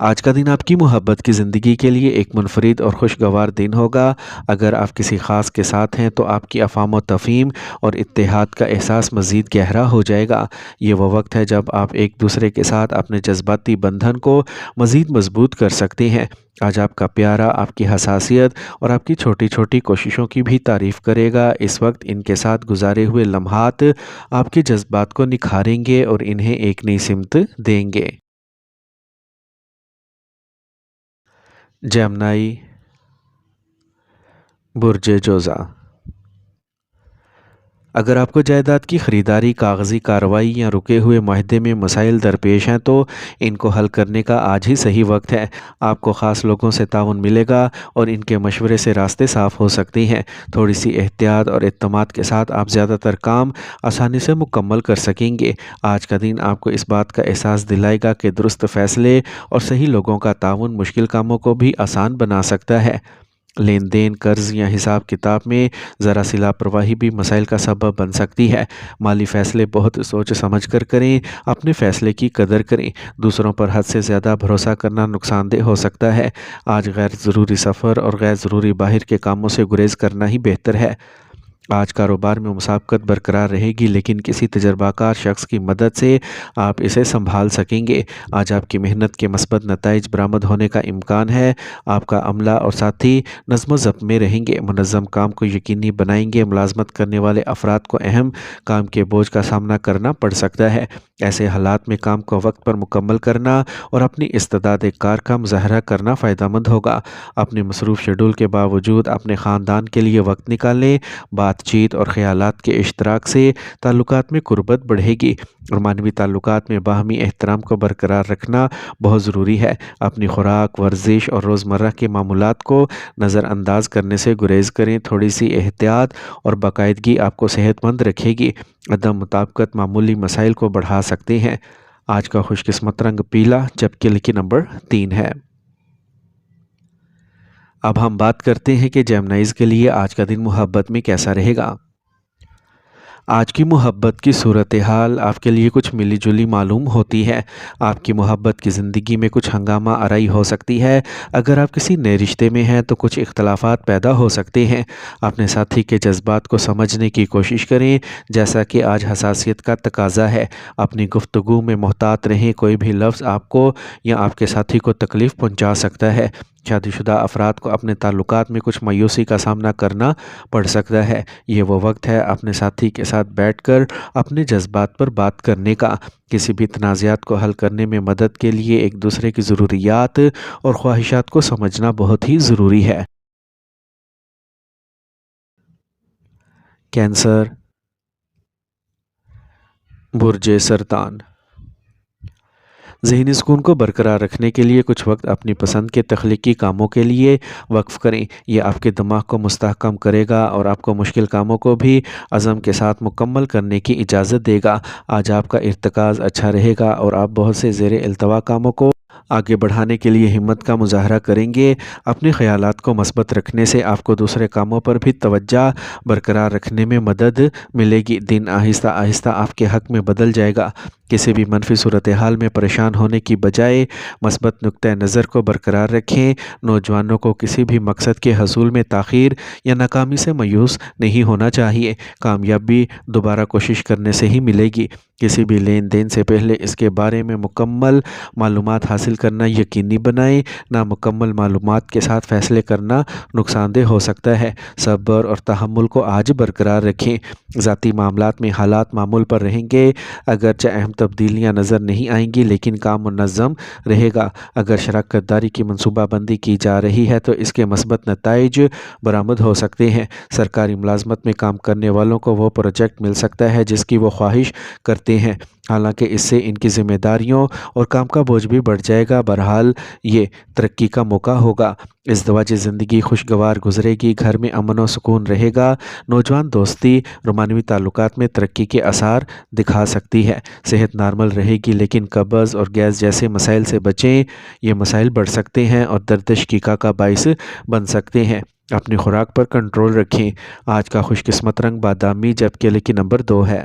آج کا دن آپ کی محبت کی زندگی کے لیے ایک منفرد اور خوشگوار دن ہوگا۔ اگر آپ کسی خاص کے ساتھ ہیں تو آپ کی افہام و تفہیم اور اتحاد کا احساس مزید گہرا ہو جائے گا۔ یہ وہ وقت ہے جب آپ ایک دوسرے کے ساتھ اپنے جذباتی بندھن کو مزید مضبوط کر سکتے ہیں۔ آج آپ کا پیارا آپ کی حساسیت اور آپ کی چھوٹی چھوٹی کوششوں کی بھی تعریف کرے گا۔ اس وقت ان کے ساتھ گزارے ہوئے لمحات آپ کے جذبات کو نکھاریں گے اور انہیں ایک نئی سمت دیں گے۔ جیمنائی، برج جوزا۔ اگر آپ کو جائیداد کی خریداری، کاغذی کارروائی یا رکے ہوئے معاہدے میں مسائل درپیش ہیں تو ان کو حل کرنے کا آج ہی صحیح وقت ہے۔ آپ کو خاص لوگوں سے تعاون ملے گا اور ان کے مشورے سے راستے صاف ہو سکتے ہیں۔ تھوڑی سی احتیاط اور اعتماد کے ساتھ آپ زیادہ تر کام آسانی سے مکمل کر سکیں گے۔ آج کا دن آپ کو اس بات کا احساس دلائے گا کہ درست فیصلے اور صحیح لوگوں کا تعاون مشکل کاموں کو بھی آسان بنا سکتا ہے۔ لین دین، قرض یا حساب کتاب میں ذرا سی لاپرواہی بھی مسائل کا سبب بن سکتی ہے۔ مالی فیصلے بہت سوچ سمجھ کر کریں۔ اپنے فیصلے کی قدر کریں۔ دوسروں پر حد سے زیادہ بھروسہ کرنا نقصان دہ ہو سکتا ہے۔ آج غیر ضروری سفر اور غیر ضروری باہر کے کاموں سے گریز کرنا ہی بہتر ہے۔ آج کاروبار میں مسابقت برقرار رہے گی لیکن کسی تجربہ کار شخص کی مدد سے آپ اسے سنبھال سکیں گے۔ آج آپ کی محنت کے مثبت نتائج برآمد ہونے کا امکان ہے۔ آپ کا عملہ اور ساتھی نظم و ضبط میں رہیں گے، منظم کام کو یقینی بنائیں گے۔ ملازمت کرنے والے افراد کو اہم کام کے بوجھ کا سامنا کرنا پڑ سکتا ہے۔ ایسے حالات میں کام کو وقت پر مکمل کرنا اور اپنی استعداد کار کا مظاہرہ کرنا فائدہ مند ہوگا۔ اپنے مصروف شیڈول کے باوجود اپنے خاندان کے لیے وقت نکالیں۔ بات چیت اور خیالات کے اشتراک سے تعلقات میں قربت بڑھے گی اور معنوی تعلقات میں باہمی احترام کو برقرار رکھنا بہت ضروری ہے۔ اپنی خوراک، ورزش اور روزمرہ کے معمولات کو نظر انداز کرنے سے گریز کریں۔ تھوڑی سی احتیاط اور باقاعدگی آپ کو صحت مند رکھے گی۔ عدم مطابقت معمولی مسائل کو بڑھا سکتے ہیں۔ آج کا خوش قسمت رنگ پیلا جبکہ لکی نمبر 3 ہے۔ اب ہم بات کرتے ہیں کہ جیمنائز کے لیے آج کا دن محبت میں کیسا رہے گا۔ آج کی محبت کی صورتحال آپ کے لیے کچھ ملی جلی معلوم ہوتی ہے۔ آپ کی محبت کی زندگی میں کچھ ہنگامہ آرائی ہو سکتی ہے۔ اگر آپ کسی نئے رشتے میں ہیں تو کچھ اختلافات پیدا ہو سکتے ہیں۔ اپنے ساتھی کے جذبات کو سمجھنے کی کوشش کریں جیسا کہ آج حساسیت کا تقاضا ہے۔ اپنی گفتگو میں محتاط رہیں، کوئی بھی لفظ آپ کو یا آپ کے ساتھی کو تکلیف پہنچا سکتا ہے۔ شادی شدہ افراد کو اپنے تعلقات میں کچھ مایوسی کا سامنا کرنا پڑ سکتا ہے۔ یہ وہ وقت ہے اپنے ساتھی کے ساتھ بیٹھ کر اپنے جذبات پر بات کرنے کا۔ کسی بھی تنازعات کو حل کرنے میں مدد کے لیے ایک دوسرے کی ضروریات اور خواہشات کو سمجھنا بہت ہی ضروری ہے۔ کینسر، برج سرطان۔ ذہنی سکون کو برقرار رکھنے کے لیے کچھ وقت اپنی پسند کے تخلیقی کاموں کے لیے وقف کریں۔ یہ آپ کے دماغ کو مستحکم کرے گا اور آپ کو مشکل کاموں کو بھی عزم کے ساتھ مکمل کرنے کی اجازت دے گا۔ آج آپ کا ارتکاز اچھا رہے گا اور آپ بہت سے زیر التوا کاموں کو آگے بڑھانے کے لیے ہمت کا مظاہرہ کریں گے۔ اپنے خیالات کو مثبت رکھنے سے آپ کو دوسرے کاموں پر بھی توجہ برقرار رکھنے میں مدد ملے گی۔ دن آہستہ آہستہ آپ کے حق میں بدل جائے گا۔ کسی بھی منفی صورتحال میں پریشان ہونے کی بجائے مثبت نقطہ نظر کو برقرار رکھیں۔ نوجوانوں کو کسی بھی مقصد کے حصول میں تاخیر یا ناکامی سے مایوس نہیں ہونا چاہیے۔ کامیابی دوبارہ کوشش کرنے سے ہی ملے گی۔ کسی بھی لین دین سے پہلے اس کے بارے میں مکمل معلومات حاصل کرنا یقینی بنائیں۔ نامکمل معلومات کے ساتھ فیصلے کرنا نقصان دہ ہو سکتا ہے۔ صبر اور تحمل کو آج برقرار رکھیں۔ ذاتی معاملات میں حالات معمول پر رہیں گے۔ اگرچہ اہم تبدیلیاں نظر نہیں آئیں گی لیکن کام منظم رہے گا۔ اگر شراکت داری کی منصوبہ بندی کی جا رہی ہے تو اس کے مثبت نتائج برآمد ہو سکتے ہیں۔ سرکاری ملازمت میں کام کرنے والوں کو وہ پروجیکٹ مل سکتا ہے جس کی وہ خواہش کرتے ہیں، حالانکہ اس سے ان کی ذمہ داریوں اور کام کا بوجھ بھی بڑھ جائے گا۔ بہرحال یہ ترقی کا موقع ہوگا۔ ازدواجی زندگی خوشگوار گزرے گی، گھر میں امن و سکون رہے گا۔ نوجوان دوستی رومانوی تعلقات میں ترقی کے آثار دکھا سکتی ہے۔ صحت نارمل رہے گی لیکن قبض اور گیس جیسے مسائل سے بچیں، یہ مسائل بڑھ سکتے ہیں اور درد شقیقہ کا باعث بن سکتے ہیں۔ اپنی خوراک پر کنٹرول رکھیں۔ آج کا خوش قسمت رنگ بادامی جبکہ لکی نمبر 2 ہے۔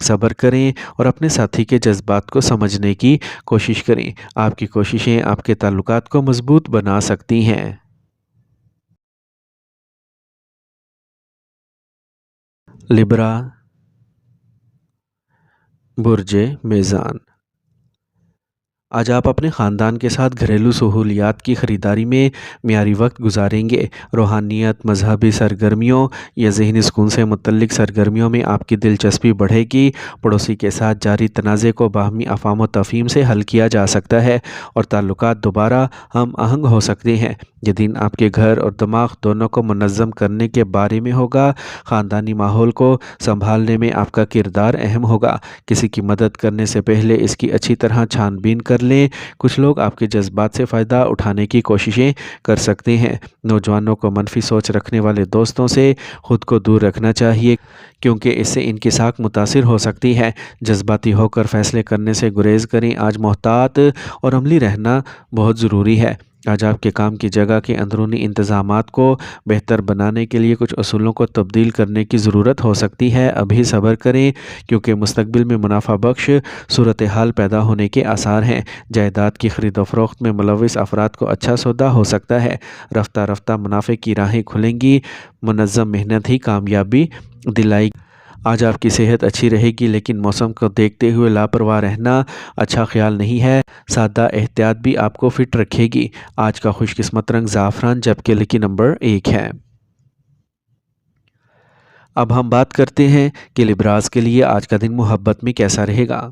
صبر کریں اور اپنے ساتھی کے جذبات کو سمجھنے کی کوشش کریں۔ آپ کی کوششیں آپ کے تعلقات کو مضبوط بنا سکتی ہیں۔ لبرا، برج میزان، آج آپ اپنے خاندان کے ساتھ گھریلو سہولیات کی خریداری میں معیاری وقت گزاریں گے۔ روحانیت، مذہبی سرگرمیوں یا ذہنی سکون سے متعلق سرگرمیوں میں آپ کی دلچسپی بڑھے گی۔ پڑوسی کے ساتھ جاری تنازع کو باہمی افہام و تفہیم سے حل کیا جا سکتا ہے اور تعلقات دوبارہ ہم آہنگ ہو سکتے ہیں۔ یہ دن آپ کے گھر اور دماغ دونوں کو منظم کرنے کے بارے میں ہوگا۔ خاندانی ماحول کو سنبھالنے میں آپ کا کردار اہم ہوگا۔ کسی کی مدد کرنے سے پہلے اس کی اچھی طرح چھان بین کر لیں۔ کچھ لوگ آپ کے جذبات سے فائدہ اٹھانے کی کوششیں کر سکتے ہیں۔ نوجوانوں کو منفی سوچ رکھنے والے دوستوں سے خود کو دور رکھنا چاہیے کیونکہ اس سے ان کی ساکھ متاثر ہو سکتی ہے۔ جذباتی ہو کر فیصلے کرنے سے گریز کریں۔ آج محتاط اور عملی رہنا بہت ضروری ہے۔ آج آپ کے کام کی جگہ کے اندرونی انتظامات کو بہتر بنانے کے لیے کچھ اصولوں کو تبدیل کرنے کی ضرورت ہو سکتی ہے۔ ابھی صبر کریں کیونکہ مستقبل میں منافع بخش صورتحال پیدا ہونے کے آثار ہیں۔ جائیداد کی خرید و فروخت میں ملوث افراد کو اچھا سودا ہو سکتا ہے۔ رفتہ رفتہ منافع کی راہیں کھلیں گی۔ منظم محنت ہی کامیابی دلائے گی۔ آج آپ کی صحت اچھی رہے گی لیکن موسم کو دیکھتے ہوئے لاپرواہ رہنا اچھا خیال نہیں ہے۔ سادہ احتیاط بھی آپ کو فٹ رکھے گی۔ آج کا خوش قسمت رنگ زعفران جبکہ لکی نمبر 1 ہے۔ اب ہم بات کرتے ہیں کہ لبراز کے لیے آج کا دن محبت میں کیسا رہے گا۔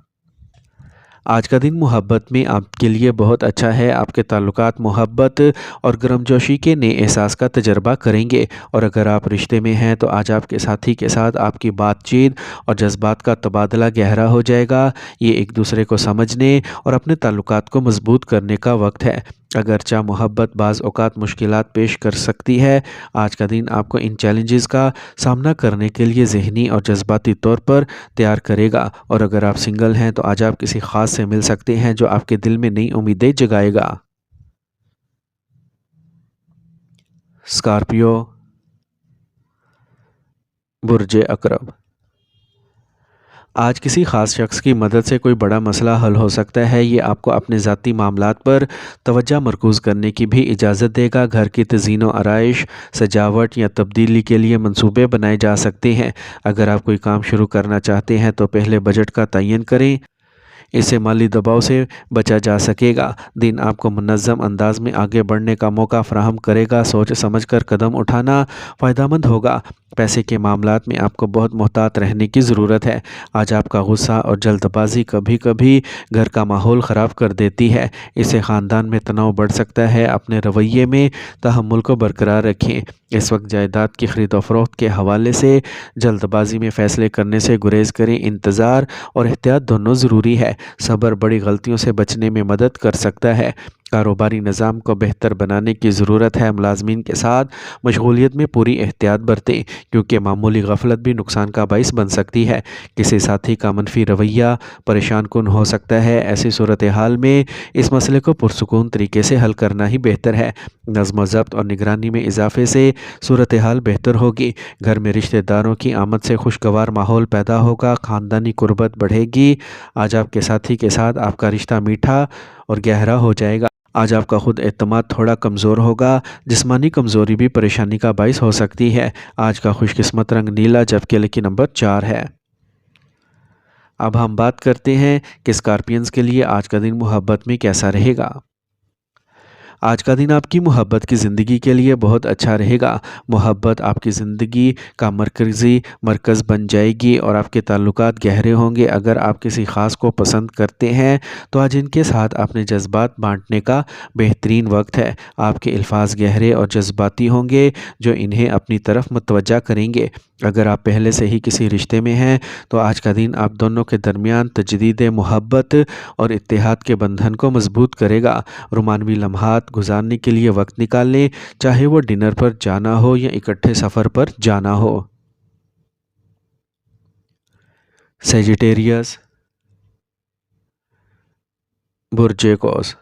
آج کا دن محبت میں آپ کے لیے بہت اچھا ہے۔ آپ کے تعلقات محبت اور گرمجوشی کے نئے احساس کا تجربہ کریں گے اور اگر آپ رشتے میں ہیں تو آج آپ کے ساتھی کے ساتھ آپ کی بات چیت اور جذبات کا تبادلہ گہرا ہو جائے گا۔ یہ ایک دوسرے کو سمجھنے اور اپنے تعلقات کو مضبوط کرنے کا وقت ہے۔ اگرچہ محبت بعض اوقات مشکلات پیش کر سکتی ہے، آج کا دن آپ کو ان چیلنجز کا سامنا کرنے کے لیے ذہنی اور جذباتی طور پر تیار کرے گا اور اگر آپ سنگل ہیں تو آج آپ کسی خاص سے مل سکتے ہیں جو آپ کے دل میں نئی امیدیں جگائے گا۔ اسکارپیو، برج عقرب، آج کسی خاص شخص کی مدد سے کوئی بڑا مسئلہ حل ہو سکتا ہے۔ یہ آپ کو اپنے ذاتی معاملات پر توجہ مرکوز کرنے کی بھی اجازت دے گا۔ گھر کی تزئین و آرائش، سجاوٹ یا تبدیلی کے لیے منصوبے بنائے جا سکتے ہیں۔ اگر آپ کوئی کام شروع کرنا چاہتے ہیں تو پہلے بجٹ کا تعین کریں۔ اس سے مالی دباؤ سے بچا جا سکے گا۔ دن آپ کو منظم انداز میں آگے بڑھنے کا موقع فراہم کرے گا۔ سوچ سمجھ کر قدم اٹھانا فائدہ مند ہوگا۔ پیسے کے معاملات میں آپ کو بہت محتاط رہنے کی ضرورت ہے۔ آج آپ کا غصہ اور جلد بازی کبھی کبھی گھر کا ماحول خراب کر دیتی ہے۔ اس سے خاندان میں تناؤ بڑھ سکتا ہے۔ اپنے رویے میں تحمل کو برقرار رکھیں۔ اس وقت جائیداد کی خرید و فروخت کے حوالے سے جلد بازی میں فیصلے کرنے سے گریز کریں۔ انتظار اور احتیاط دونوں ضروری ہے۔ صبر بڑی غلطیوں سے بچنے میں مدد کر سکتا ہے۔ کاروباری نظام کو بہتر بنانے کی ضرورت ہے۔ ملازمین کے ساتھ مشغولیت میں پوری احتیاط برتیں کیونکہ معمولی غفلت بھی نقصان کا باعث بن سکتی ہے۔ کسی ساتھی کا منفی رویہ پریشان کن ہو سکتا ہے۔ ایسی صورتحال میں اس مسئلے کو پرسکون طریقے سے حل کرنا ہی بہتر ہے۔ نظم و ضبط اور نگرانی میں اضافے سے صورتحال بہتر ہوگی۔ گھر میں رشتہ داروں کی آمد سے خوشگوار ماحول پیدا ہوگا۔ خاندانی قربت بڑھے گی۔ آج آپ کے ساتھی کے ساتھ آپ کا رشتہ میٹھا اور گہرا ہو جائے گا۔ آج آپ کا خود اعتماد تھوڑا کمزور ہوگا۔ جسمانی کمزوری بھی پریشانی کا باعث ہو سکتی ہے۔ آج کا خوش قسمت رنگ نیلا جبکہ لکی نمبر 4 ہے۔ اب ہم بات کرتے ہیں کہ اسکارپینز کے لیے آج کا دن محبت میں کیسا رہے گا۔ آج کا دن آپ کی محبت کی زندگی کے لیے بہت اچھا رہے گا۔ محبت آپ کی زندگی کا مرکزی مرکز بن جائے گی اور آپ کے تعلقات گہرے ہوں گے۔ اگر آپ کسی خاص کو پسند کرتے ہیں تو آج ان کے ساتھ اپنے جذبات بانٹنے کا بہترین وقت ہے۔ آپ کے الفاظ گہرے اور جذباتی ہوں گے جو انہیں اپنی طرف متوجہ کریں گے۔ اگر آپ پہلے سے ہی کسی رشتے میں ہیں تو آج کا دن آپ دونوں کے درمیان تجدید محبت اور اتحاد کے بندھن کو مضبوط کرے گا۔ رومانوی لمحات گزارنے کے لیے وقت نکال لیں، چاہے وہ ڈنر پر جانا ہو یا اکٹھے سفر پر جانا ہو۔ سیجیٹیریس، برج قوس،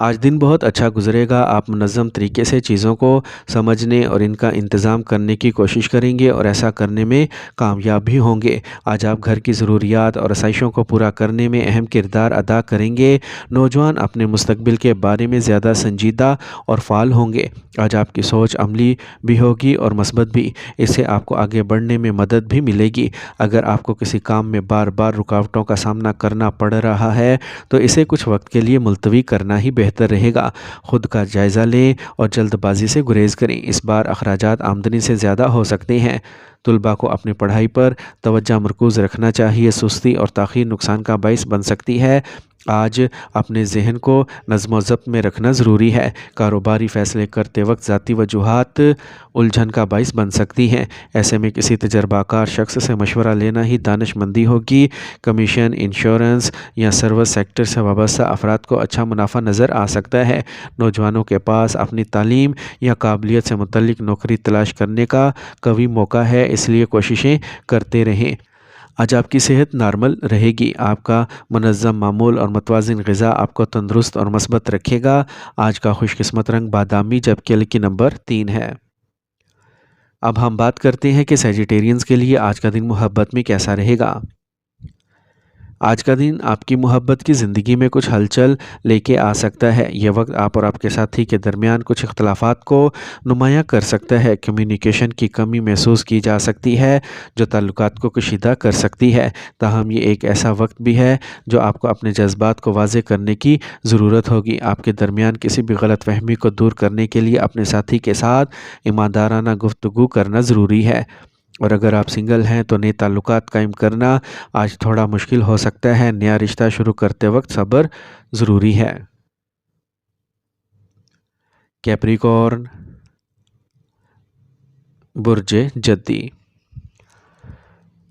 آج دن بہت اچھا گزرے گا، آپ منظم طریقے سے چیزوں کو سمجھنے اور ان کا انتظام کرنے کی کوشش کریں گے اور ایسا کرنے میں کامیاب بھی ہوں گے۔ آج آپ گھر کی ضروریات اور آسائشوں کو پورا کرنے میں اہم کردار ادا کریں گے۔ نوجوان اپنے مستقبل کے بارے میں زیادہ سنجیدہ اور فعال ہوں گے۔ آج آپ کی سوچ عملی بھی ہوگی اور مثبت بھی، اس سے آپ کو آگے بڑھنے میں مدد بھی ملے گی۔ اگر آپ کو کسی کام میں بار بار رکاوٹوں کا سامنا کرنا پڑ رہا ہے تو اسے کچھ وقت کے لیے ملتوی کرنا ہی بہتر رہے گا۔ خود کا جائزہ لیں اور جلد بازی سے گریز کریں، اس بار اخراجات آمدنی سے زیادہ ہو سکتے ہیں۔ طلباء کو اپنی پڑھائی پر توجہ مرکوز رکھنا چاہیے، سستی اور تاخیر نقصان کا باعث بن سکتی ہے۔ آج اپنے ذہن کو نظم و ضبط میں رکھنا ضروری ہے۔ کاروباری فیصلے کرتے وقت ذاتی وجوہات الجھن کا باعث بن سکتی ہیں، ایسے میں کسی تجربہ کار شخص سے مشورہ لینا ہی دانش مندی ہوگی۔ کمیشن، انشورنس یا سروس سیکٹر سے وابستہ افراد کو اچھا منافع نظر آ سکتا ہے۔ نوجوانوں کے پاس اپنی تعلیم یا قابلیت سے متعلق نوکری تلاش کرنے کا قوی موقع ہے، اس لیے کوششیں کرتے رہیں۔ آج آپ کی صحت نارمل رہے گی۔ آپ کا منظم معمول اور متوازن غذا آپ کو تندرست اور مثبت رکھے گا۔ آج کا خوش قسمت رنگ بادامی جبکہ لکی نمبر 3 ہے۔ اب ہم بات کرتے ہیں کہ سیجیٹیرینز کے لیے آج کا دن محبت میں کیسا رہے گا۔ آج کا دن آپ کی محبت کی زندگی میں کچھ ہلچل لے کے آ سکتا ہے۔ یہ وقت آپ اور آپ کے ساتھی کے درمیان کچھ اختلافات کو نمایاں کر سکتا ہے۔ کمیونیکیشن کی کمی محسوس کی جا سکتی ہے جو تعلقات کو کشیدہ کر سکتی ہے۔ تاہم یہ ایک ایسا وقت بھی ہے جو آپ کو اپنے جذبات کو واضح کرنے کی ضرورت ہوگی۔ آپ کے درمیان کسی بھی غلط فہمی کو دور کرنے کے لیے اپنے ساتھی کے ساتھ ایماندارانہ گفتگو کرنا ضروری ہے، اور اگر آپ سنگل ہیں تو نئے تعلقات قائم کرنا آج تھوڑا مشکل ہو سکتا ہے۔ نیا رشتہ شروع کرتے وقت صبر ضروری ہے۔ کیپریکارن، برج جدی،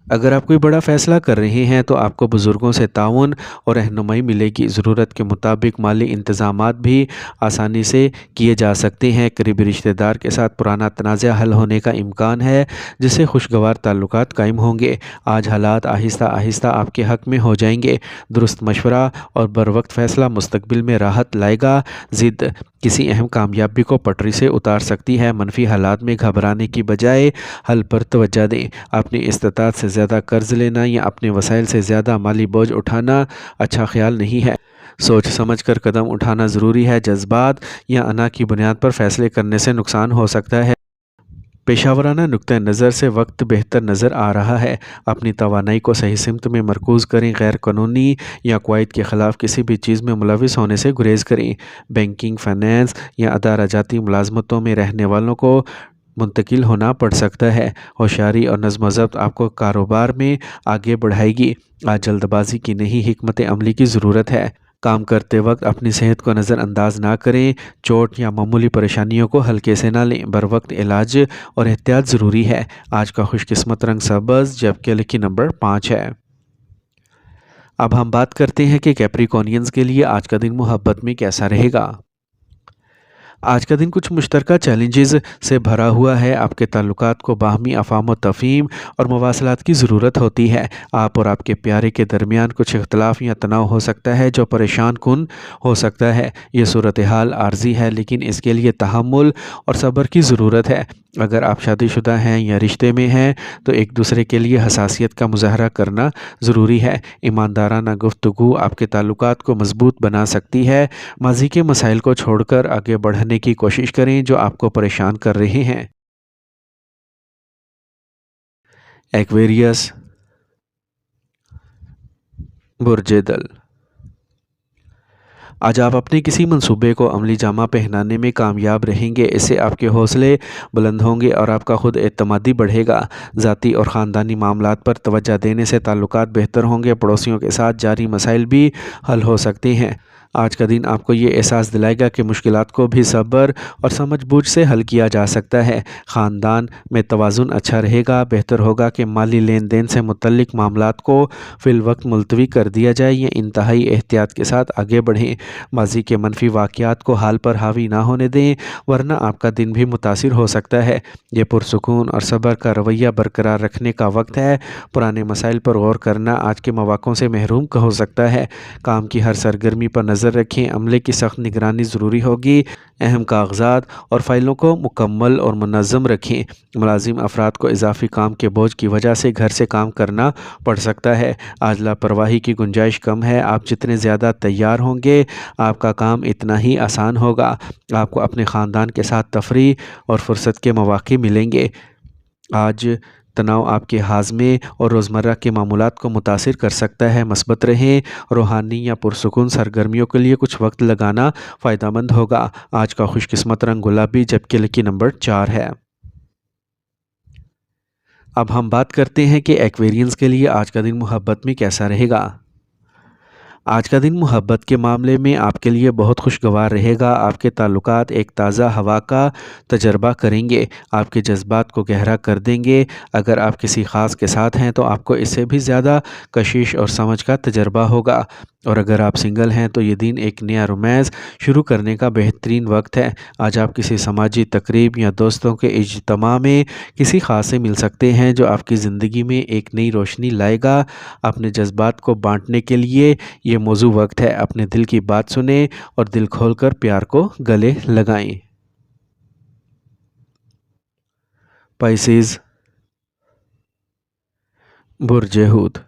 اگر آپ کوئی بڑا فیصلہ کر رہے ہیں تو آپ کو بزرگوں سے تعاون اور رہنمائی ملے گی۔ ضرورت کے مطابق مالی انتظامات بھی آسانی سے کیے جا سکتے ہیں۔ قریبی رشتہ دار کے ساتھ پرانا تنازع حل ہونے کا امکان ہے جس سے خوشگوار تعلقات قائم ہوں گے۔ آج حالات آہستہ آہستہ آپ کے حق میں ہو جائیں گے۔ درست مشورہ اور بروقت فیصلہ مستقبل میں راحت لائے گا۔ ضد کسی اہم کامیابی کو پٹری سے اتار سکتی ہے۔ منفی حالات میں گھبرانے کی بجائے حل پر توجہ دیں۔ اپنی استطاعت سے زیادہ قرض لینا یا اپنے وسائل سے زیادہ مالی بوجھ اٹھانا اچھا خیال نہیں ہے۔ سوچ سمجھ کر قدم اٹھانا ضروری ہے۔ جذبات یا انا کی بنیاد پر فیصلے کرنے سے نقصان ہو سکتا ہے۔ پیشہ ورانہ نقطہ نظر سے وقت بہتر نظر آ رہا ہے۔ اپنی توانائی کو صحیح سمت میں مرکوز کریں۔ غیر قانونی یا قواعد کے خلاف کسی بھی چیز میں ملوث ہونے سے گریز کریں۔ بینکنگ، فائنانس یا ادارہ جاتی ملازمتوں میں رہنے والوں کو منتقل ہونا پڑ سکتا ہے۔ ہوشیاری اور نظم و ضبط آپ کو کاروبار میں آگے بڑھائے گی۔ آج جلد بازی کی نہیں، حکمت عملی کی ضرورت ہے۔ کام کرتے وقت اپنی صحت کو نظر انداز نہ کریں۔ چوٹ یا معمولی پریشانیوں کو ہلکے سے نہ لیں۔ بروقت علاج اور احتیاط ضروری ہے۔ آج کا خوش قسمت رنگ سبز جبکہ لکی نمبر 5 ہے۔ اب ہم بات کرتے ہیں کہ کیپریکونینز کے لیے آج کا دن محبت میں کیسا رہے گا۔ آج کا دن کچھ مشترکہ چیلنجز سے بھرا ہوا ہے۔ آپ کے تعلقات کو باہمی افہام و تفہیم اور مواصلات کی ضرورت ہوتی ہے۔ آپ اور آپ کے پیارے کے درمیان کچھ اختلاف یا تناؤ ہو سکتا ہے جو پریشان کن ہو سکتا ہے۔ یہ صورتحال عارضی ہے لیکن اس کے لیے تحمل اور صبر کی ضرورت ہے۔ اگر آپ شادی شدہ ہیں یا رشتے میں ہیں تو ایک دوسرے کے لیے حساسیت کا مظاہرہ کرنا ضروری ہے۔ ایماندارانہ گفتگو آپ کے تعلقات کو مضبوط بنا سکتی ہے۔ ماضی کے مسائل کو چھوڑ کر آگے بڑھنے کی کوشش کریں جو آپ کو پریشان کر رہے ہیں۔ ایکویریس، برج دل، آج آپ اپنے کسی منصوبے کو عملی جامہ پہنانے میں کامیاب رہیں گے۔ اس سے آپ کے حوصلے بلند ہوں گے اور آپ کا خود اعتمادی بڑھے گا۔ ذاتی اور خاندانی معاملات پر توجہ دینے سے تعلقات بہتر ہوں گے۔ پڑوسیوں کے ساتھ جاری مسائل بھی حل ہو سکتے ہیں۔ آج کا دن آپ کو یہ احساس دلائے گا کہ مشکلات کو بھی صبر اور سمجھ بوجھ سے حل کیا جا سکتا ہے۔ خاندان میں توازن اچھا رہے گا۔ بہتر ہوگا کہ مالی لین دین سے متعلق معاملات کو فی الوقت ملتوی کر دیا جائے یا انتہائی احتیاط کے ساتھ آگے بڑھیں۔ ماضی کے منفی واقعات کو حال پر حاوی نہ ہونے دیں ورنہ آپ کا دن بھی متاثر ہو سکتا ہے۔ یہ پرسکون اور صبر کا رویہ برقرار رکھنے کا وقت ہے۔ پرانے مسائل پر غور کرنا آج کے مواقعوں سے محروم ہو سکتا ہے۔ کام کی ہر سرگرمی پر نظر نظر رکھیں، عملے کی سخت نگرانی ضروری ہوگی، اہم کاغذات اور فائلوں کو مکمل اور منظم رکھیں۔ ملازم افراد کو اضافی کام کے بوجھ کی وجہ سے گھر سے کام کرنا پڑ سکتا ہے۔ آج لاپرواہی کی گنجائش کم ہے، آپ جتنے زیادہ تیار ہوں گے آپ کا کام اتنا ہی آسان ہوگا۔ آپ کو اپنے خاندان کے ساتھ تفریح اور فرصت کے مواقع ملیں گے۔ آج تناؤ آپ کے ہاضمے اور روزمرہ کے معمولات کو متاثر کر سکتا ہے۔ مثبت رہیں، روحانی یا پرسکون سرگرمیوں کے لیے کچھ وقت لگانا فائدہ مند ہوگا۔ آج کا خوش قسمت رنگ گلابی جبکہ لکی نمبر 4 ہے۔ اب ہم بات کرتے ہیں کہ ایکویرینز کے لیے آج کا دن محبت میں کیسا رہے گا۔ آج کا دن محبت کے معاملے میں آپ کے لیے بہت خوشگوار رہے گا۔ آپ کے تعلقات ایک تازہ ہوا کا تجربہ کریں گے، آپ کے جذبات کو گہرا کر دیں گے۔ اگر آپ کسی خاص کے ساتھ ہیں تو آپ کو اس سے بھی زیادہ کشش اور سمجھ کا تجربہ ہوگا، اور اگر آپ سنگل ہیں تو یہ دن ایک نیا رومانس شروع کرنے کا بہترین وقت ہے۔ آج آپ کسی سماجی تقریب یا دوستوں کے اجتماع میں کسی خاص سے مل سکتے ہیں جو آپ کی زندگی میں ایک نئی روشنی لائے گا۔ اپنے جذبات کو بانٹنے کے لیے یہ موزوں وقت ہے۔ اپنے دل کی بات سنیں اور دل کھول کر پیار کو گلے لگائیں۔ پائسیز، برج حوت،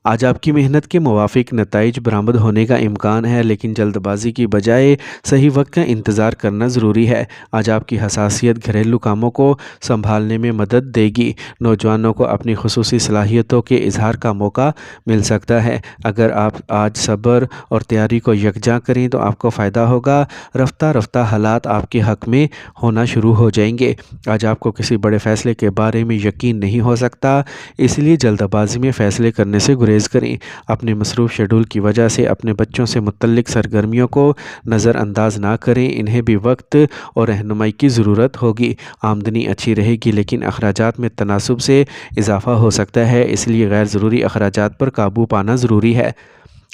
آج آپ کی محنت کے موافق نتائج برآمد ہونے کا امکان ہے، لیکن جلد بازی کی بجائے صحیح وقت کا انتظار کرنا ضروری ہے۔ آج آپ کی حساسیت گھریلو کاموں کو سنبھالنے میں مدد دے گی۔ نوجوانوں کو اپنی خصوصی صلاحیتوں کے اظہار کا موقع مل سکتا ہے۔ اگر آپ آج صبر اور تیاری کو یکجا کریں تو آپ کو فائدہ ہوگا۔ رفتہ رفتہ حالات آپ کے حق میں ہونا شروع ہو جائیں گے۔ آج آپ کو کسی بڑے فیصلے کے بارے میں یقین نہیں ہو سکتا، اس لیے جلد بازی میں فیصلے کرنے سے گریز کریں۔ اپنے مصروف شیڈول کی وجہ سے اپنے بچوں سے متعلق سرگرمیوں کو نظر انداز نہ کریں، انہیں بھی وقت اور رہنمائی کی ضرورت ہوگی۔ آمدنی اچھی رہے گی لیکن اخراجات میں تناسب سے اضافہ ہو سکتا ہے، اس لیے غیر ضروری اخراجات پر قابو پانا ضروری ہے۔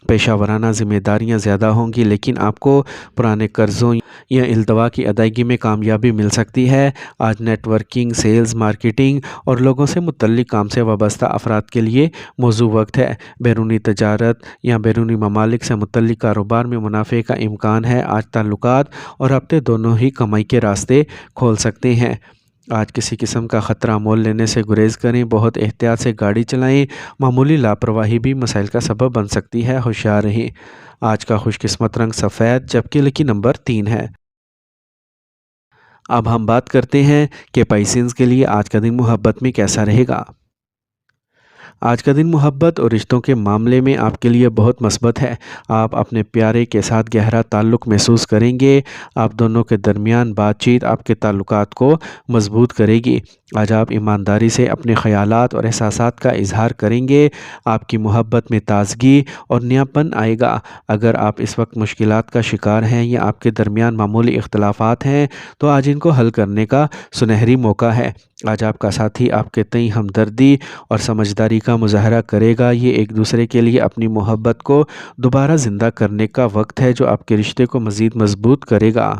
پیشہ ورانہ ذمہ داریاں زیادہ ہوں گی لیکن آپ کو پرانے قرضوں یا التوا کی ادائیگی میں کامیابی مل سکتی ہے۔ آج نیٹ ورکنگ، سیلز، مارکیٹنگ اور لوگوں سے متعلق کام سے وابستہ افراد کے لیے موزوں وقت ہے۔ بیرونی تجارت یا بیرونی ممالک سے متعلق کاروبار میں منافع کا امکان ہے۔ آج تعلقات اور رابطے دونوں ہی کمائی کے راستے کھول سکتے ہیں۔ آج کسی قسم کا خطرہ مول لینے سے گریز کریں، بہت احتیاط سے گاڑی چلائیں، معمولی لاپرواہی بھی مسائل کا سبب بن سکتی ہے، ہوشیار رہیں۔ آج کا خوش قسمت رنگ سفید جبکہ لکی نمبر 3 ہے۔ اب ہم بات کرتے ہیں کہ پائسینز کے لیے آج کا دن محبت میں کیسا رہے گا۔ آج کا دن محبت اور رشتوں کے معاملے میں آپ کے لیے بہت مثبت ہے۔ آپ اپنے پیارے کے ساتھ گہرا تعلق محسوس کریں گے۔ آپ دونوں کے درمیان بات چیت آپ کے تعلقات کو مضبوط کرے گی۔ آج آپ ایمانداری سے اپنے خیالات اور احساسات کا اظہار کریں گے۔ آپ کی محبت میں تازگی اور نیاپن آئے گا۔ اگر آپ اس وقت مشکلات کا شکار ہیں یا آپ کے درمیان معمولی اختلافات ہیں تو آج ان کو حل کرنے کا سنہری موقع ہے۔ آج آپ کا ساتھی آپ کے تئیں ہمدردی اور سمجھداری کا مظاہرہ کرے گا۔ یہ ایک دوسرے کے لیے اپنی محبت کو دوبارہ زندہ کرنے کا وقت ہے جو آپ کے رشتے کو مزید مضبوط کرے گا۔